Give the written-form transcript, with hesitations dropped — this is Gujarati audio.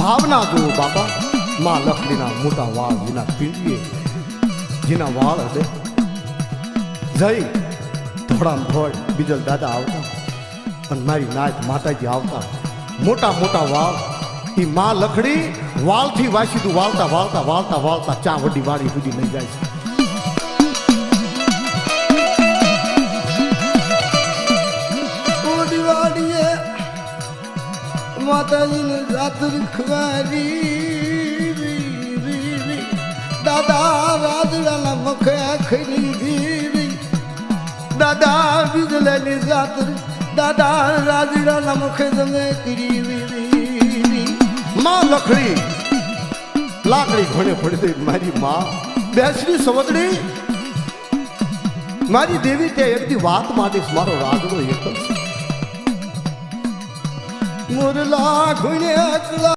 ભાવના જુઓ બાપા. માં લખડીના મોટા વાળ, જેના પીંડીએ, જેના વાળ હશે જઈ ધોળામ ધોળ બીજલ દાદા આવતા અને મારી નાચ માતાજી આવતા. મોટા મોટા વાળ. એ માં લખડી વાળથી વાસીદું વાળતા વાળતા વાળતા વાળતા ચા વડી વાળી સુધી લઈ જાય છે. માતાજીને રાત્રિ ખવારી દાદા રાજડાના મુખે ખરી દાદા બીજલાની રાત્રિ દાદા રાજડાના મુખે તમે કરી માં લખડી લાકડી ઘોડે ફળી મારી માં બેસરી સવદડી મારી દેવી ત્યાં એકદી વાત માંડીશ. મારો રાજડો એક જ મોરલા ઘુણ્યા